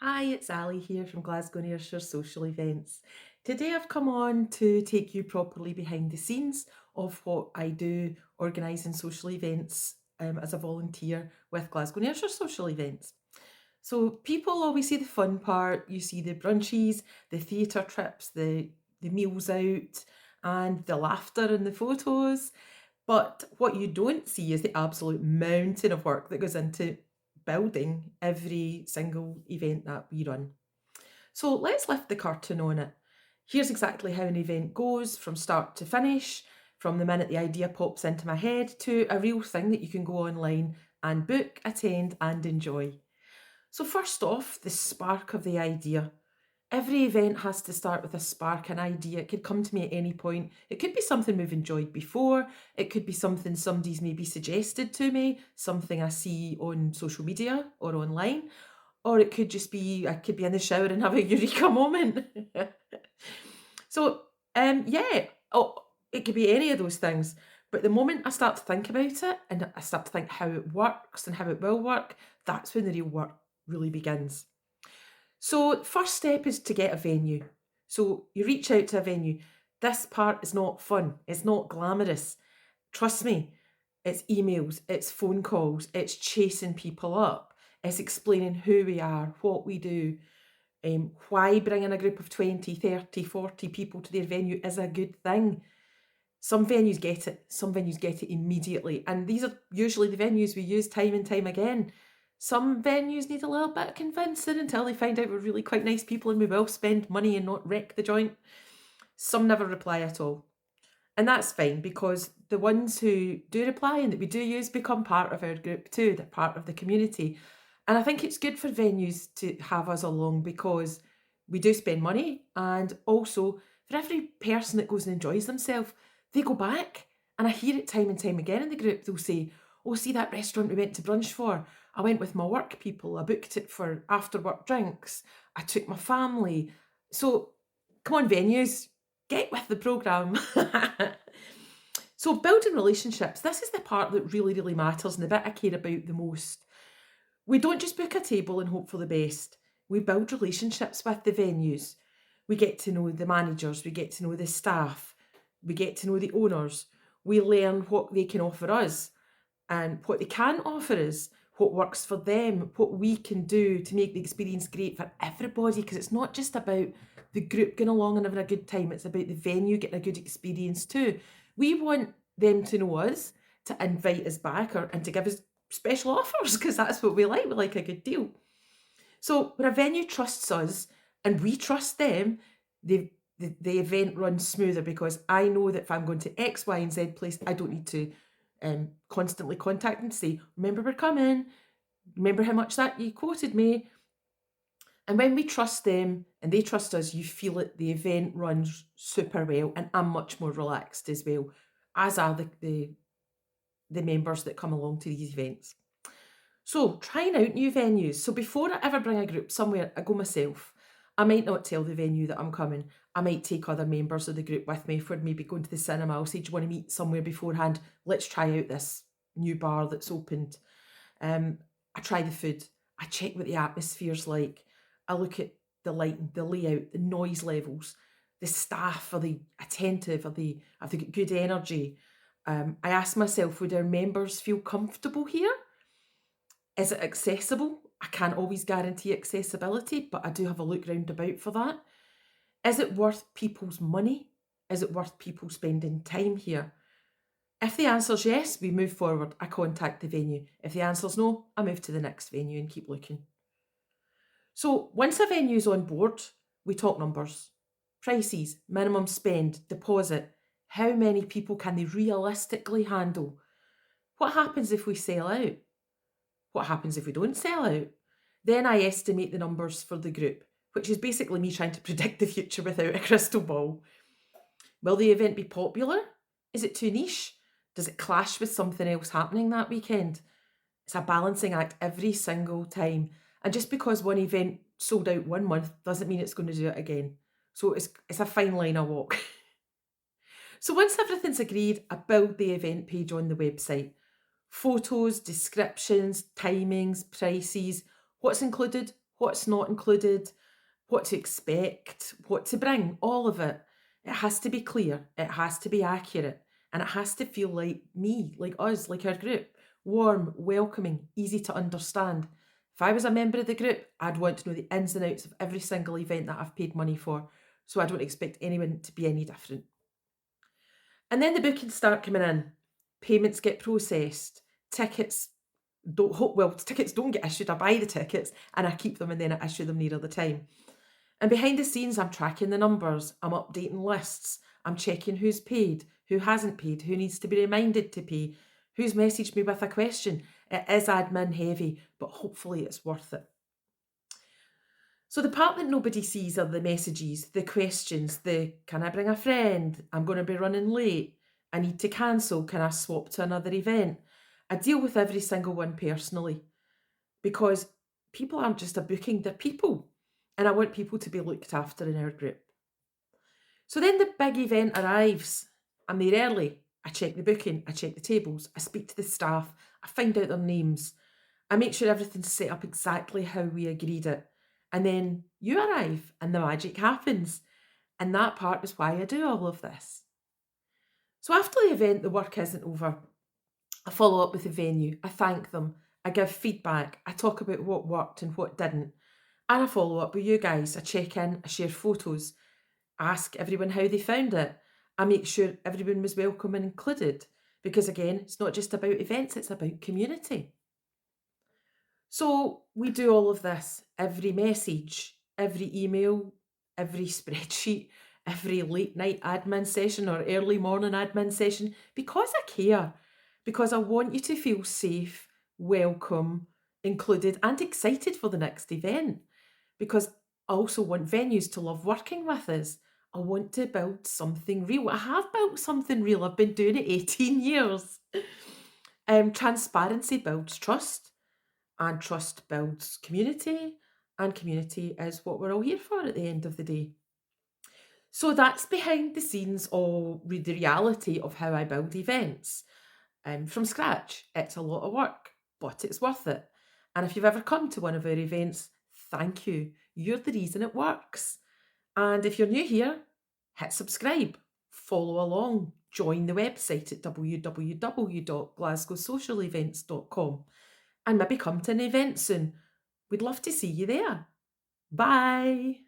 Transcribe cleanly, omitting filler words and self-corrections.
Hi, it's Ali here from Glasgow and Ayrshire Social Events. Today I've come on to take you properly behind the scenes of what I do organising social events as a volunteer with Glasgow and Ayrshire Social Events. So people always see the fun part, you see the brunches, the theatre trips, the meals out, and the laughter and the photos. But what you don't see is the absolute mountain of work that goes into building every single event that we run. So let's lift the curtain on it. Here's exactly how an event goes from start to finish, from the minute the idea pops into my head to a real thing that you can go online and book, attend, and enjoy. So, first off, the spark of the idea. Every event has to start with a spark, an idea. It could come to me at any point. It could be something we've enjoyed before. It could be something somebody's maybe suggested to me, something I see on social media or online. Or it could just be, I could be in the shower and have a eureka moment. so, yeah, oh, it could be any of those things. But the moment I start to think about it and I start to think how it works and how it will work, that's when the real work really begins. So, first step is to get a venue. So, you reach out to a venue. This part is not fun, it's not glamorous. Trust me, it's emails, it's phone calls, it's chasing people up, it's explaining who we are, what we do, why bringing a group of 20, 30, 40 people to their venue is a good thing. Some venues get it, some venues get it immediately. And these are usually the venues we use time and time again. Some venues need a little bit of convincing until they find out we're really quite nice people and we will spend money and not wreck the joint. Some never reply at all. And that's fine because the ones who do reply and that we do use become part of our group too. They're part of the community. And I think it's good for venues to have us along because we do spend money. And also, for every person that goes and enjoys themselves, they go back. And I hear it time and time again in the group. They'll say, "Oh, see that restaurant we went to brunch for? I went with my work people. I booked it for after work drinks. I took my family." So, come on, venues, get with the programme. So, building relationships, this is the part that really, really matters and the bit I care about the most. We don't just book a table and hope for the best. We build relationships with the venues. We get to know the managers, we get to know the staff, we get to know the owners. We learn what they can offer us and what they can offer us, what works for them, what we can do to make the experience great for everybody. Because it's not just about the group going along and having a good time, it's about the venue getting a good experience too. We want them to know us, to invite us back and to give us special offers because that's what we like. We like a good deal. So when a venue trusts us and we trust them, the event runs smoother because I know that if I'm going to X, Y, and Z place, I don't need to constantly contact them to say, remember we're coming, remember how much that you quoted me. And when we trust them and they trust us, you feel it, the event runs super well. And I'm much more relaxed as well, as are the members that come along to these events. So, trying out new venues. So, before I ever bring a group somewhere, I go myself. I might not tell the venue that I'm coming. I might take other members of the group with me if we're maybe going to the cinema. I'll say, "Do you want to meet somewhere beforehand? Let's try out this new bar that's opened." I try the food. I check what the atmosphere's like. I look at the lighting, the layout, the noise levels, the staff. Are they attentive? Have they got good energy? I ask myself, would our members feel comfortable here? Is it accessible? I can't always guarantee accessibility, but I do have a look round about for that. Is it worth people's money? Is it worth people spending time here? If the answer's yes, we move forward. I contact the venue. If the answer's no, I move to the next venue and keep looking. So once a venue's on board, we talk numbers, prices, minimum spend, deposit. How many people can they realistically handle? What happens if we sell out? What happens if we don't sell out? Then I estimate the numbers for the group, which is basically me trying to predict the future without a crystal ball. Will the event be popular? Is it too niche? Does it clash with something else happening that weekend? It's a balancing act every single time. And just because one event sold out one month doesn't mean it's going to do it again. So it's a fine line I walk. So once everything's agreed, I build the event page on the website. Photos, descriptions, timings, prices, what's included, what's not included, what to expect, what to bring, all of it. It has to be clear, it has to be accurate, and it has to feel like me, like us, like our group. Warm, welcoming, easy to understand. If I was a member of the group, I'd want to know the ins and outs of every single event that I've paid money for, so I don't expect anyone to be any different. And then the bookings start coming in. Payments get processed. Tickets tickets don't get issued. I buy the tickets and I keep them and then I issue them nearer the time. And behind the scenes, I'm tracking the numbers, I'm updating lists, I'm checking who's paid, who hasn't paid, who needs to be reminded to pay, who's messaged me with a question. It is admin heavy, but hopefully it's worth it. So the part that nobody sees are the messages, the questions, the can I bring a friend? I'm going to be running late. I need to cancel. Can I swap to another event? I deal with every single one personally because people aren't just a booking, they're people. And I want people to be looked after in our group. So then the big event arrives. I'm there early. I check the booking, I check the tables, I speak to the staff, I find out their names, I make sure everything's set up exactly how we agreed it. And then you arrive and the magic happens. And that part is why I do all of this. So after the event, the work isn't over. I follow up with the venue, I thank them, I give feedback, I talk about what worked and what didn't. And I follow up with you guys. I check in, I share photos, ask everyone how they found it. I make sure everyone was welcome and included. Because again, it's not just about events, it's about community. So we do all of this, every message, every email, every spreadsheet, every late night admin session or early morning admin session, because I care, because I want you to feel safe, welcome, included, and excited for the next event. Because I also want venues to love working with us. I want to build something real. I have built something real. I've been doing it 18 years. Transparency builds trust and trust builds community, and community is what we're all here for at the end of the day. So that's behind the scenes of the reality of how I build events from scratch. It's a lot of work, but it's worth it. And if you've ever come to one of our events, thank you. You're the reason it works. And if you're new here, hit subscribe, follow along, join the website at www.glasgowsocialevents.com and maybe come to an event soon. We'd love to see you there. Bye.